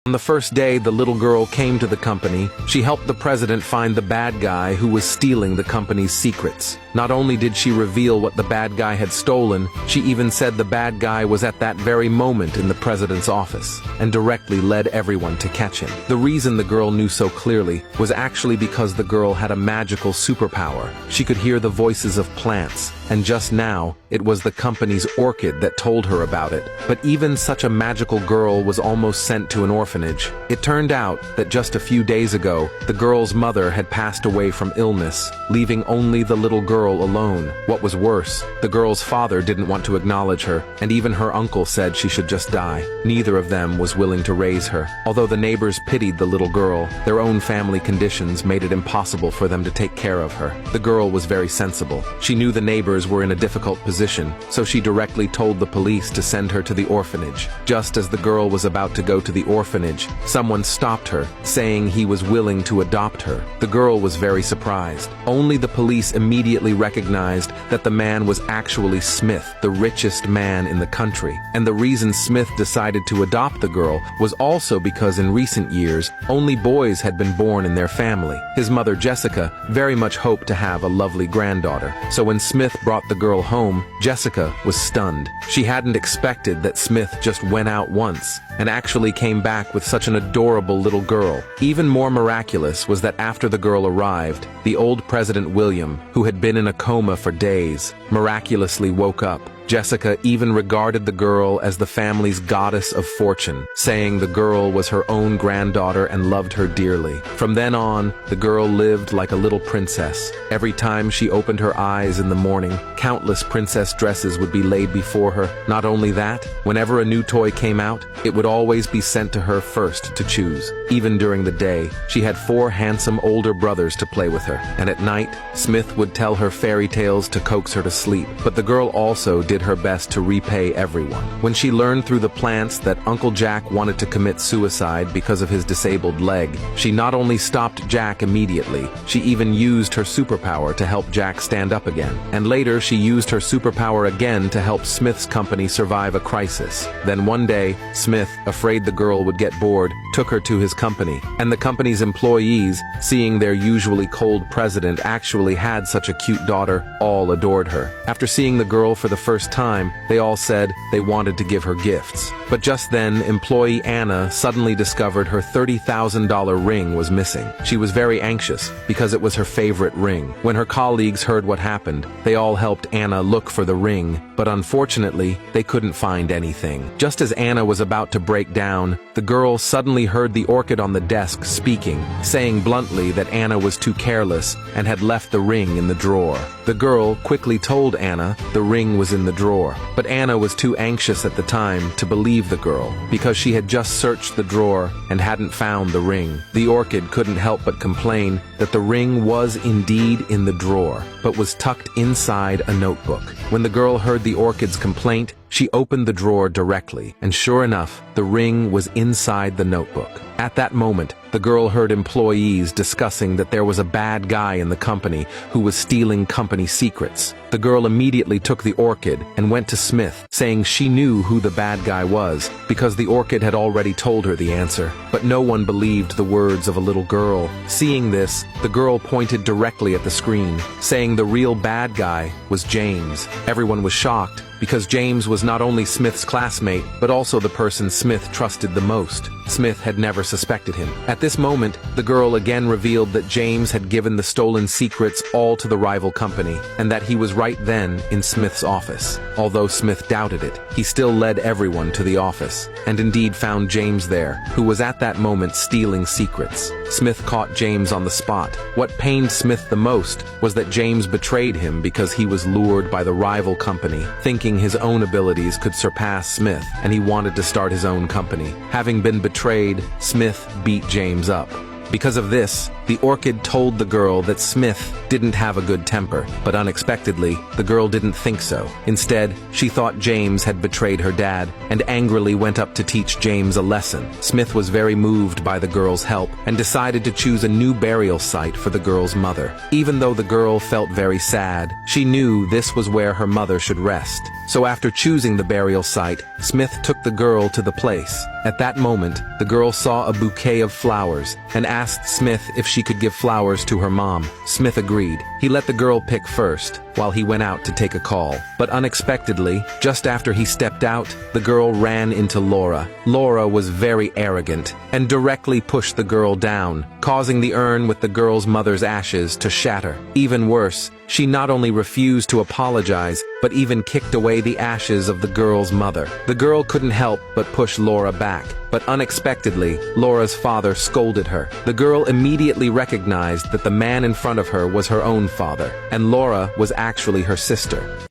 On the first day the little girl came to the company, she helped the president find the bad guy who was stealing the company's secrets. Not only did she reveal what the bad guy had stolen, she even said the bad guy was at that very moment in the president's office, and directly led everyone to catch him. The reason the girl knew so clearly was actually because the girl had a magical superpower. She could hear the voices of plants, and just now, it was the company's orchid that told her about it. But even such a magical girl was almost sent to an orphanage. It turned out that just a few days ago, the girl's mother had passed away from illness, leaving only the little girl alone. What was worse, the girl's father didn't want to acknowledge her, and even her uncle said she should just die. Neither of them was willing to raise her. Although the neighbors pitied the little girl, their own family conditions made it impossible for them to take care of her. The girl was very sensible. She knew the neighbors were in a difficult position, so she directly told the police to send her to the orphanage. Just as the girl was about to go to the orphanage, someone stopped her, saying he was willing to adopt her. The girl was very surprised. Only the police immediately recognized that the man was actually Smith, the richest man in the country. And the reason Smith decided to adopt the girl was also because in recent years, only boys had been born in their family. His mother, Jessica, very much hoped to have a lovely granddaughter. So when Smith brought the girl home, Jessica was stunned. She hadn't expected that Smith just went out once and actually came back with such an adorable little girl. Even more miraculous was that after the girl arrived, the old President William, who had been in a coma for days, miraculously woke up. Jessica even regarded the girl as the family's goddess of fortune, saying the girl was her own granddaughter and loved her dearly. From then on, the girl lived like a little princess. Every time she opened her eyes in the morning, countless princess dresses would be laid before her. Not only that, whenever a new toy came out, it would always be sent to her first to choose. Even during the day, she had 4 handsome older brothers to play with her, and at night, Smith would tell her fairy tales to coax her to sleep. But the girl also did her best to repay everyone. When she learned through the plants that Uncle Jack wanted to commit suicide because of his disabled leg, she not only stopped Jack immediately, she even used her superpower to help Jack stand up again. And later, she used her superpower again to help Smith's company survive a crisis. Then one day, Smith, afraid the girl would get bored, took her to his company. And the company's employees, seeing their usually cold president actually had such a cute daughter, all adored her. After seeing the girl for the first time, they all said they wanted to give her gifts. But just then, employee Anna suddenly discovered her $30,000 ring was missing. She was very anxious because it was her favorite ring. When her colleagues heard what happened, they all helped Anna look for the ring, but unfortunately, they couldn't find anything. Just as Anna was about to break down, the girl suddenly heard the orchid on the desk speaking, saying bluntly that Anna was too careless and had left the ring in the drawer. The girl quickly told Anna the ring was in the drawer, but Anna was too anxious at the time to believe the girl because she had just searched the drawer and hadn't found the ring. The orchid couldn't help but complain that the ring was indeed in the drawer, but was tucked inside a notebook. When the girl heard the orchid's complaint, she opened the drawer directly, and sure enough, the ring was inside the notebook. At that moment, the girl heard employees discussing that there was a bad guy in the company who was stealing company secrets. The girl immediately took the orchid and went to Smith, saying she knew who the bad guy was because the orchid had already told her the answer. But no one believed the words of a little girl. Seeing this, the girl pointed directly at the screen, saying the real bad guy was James. Everyone was shocked because James was not only Smith's classmate, but also the person Smith trusted the most. Smith had never suspected him. At this moment, the girl again revealed that James had given the stolen secrets all to the rival company, and that he was right then in Smith's office. Although Smith doubted it, he still led everyone to the office, and indeed found James there, who was at that moment stealing secrets. Smith caught James on the spot. What pained Smith the most was that James betrayed him because he was lured by the rival company, thinking his own abilities could surpass Smith, and he wanted to start his own company. Having been betrayed, Smith beat James up. Because of this, The orchid told the girl that Smith didn't have a good temper, but unexpectedly, the girl didn't think so. Instead, she thought James had betrayed her dad and angrily went up to teach James a lesson. Smith was very moved by the girl's help and decided to choose a new burial site for the girl's mother. Even though the girl felt very sad, she knew this was where her mother should rest. So after choosing the burial site, Smith took the girl to the place. At that moment, the girl saw a bouquet of flowers and asked Smith if she could give flowers to her mom. Smith agreed. He let the girl pick first, while he went out to take a call. But unexpectedly, just after he stepped out, the girl ran into Laura. Laura was very arrogant and directly pushed the girl down, causing the urn with the girl's mother's ashes to shatter. Even worse, she not only refused to apologize, but even kicked away the ashes of the girl's mother. The girl couldn't help but push Laura back, but unexpectedly, Laura's father scolded her. The girl immediately recognized that the man in front of her was her own father, and Laura was actually her sister.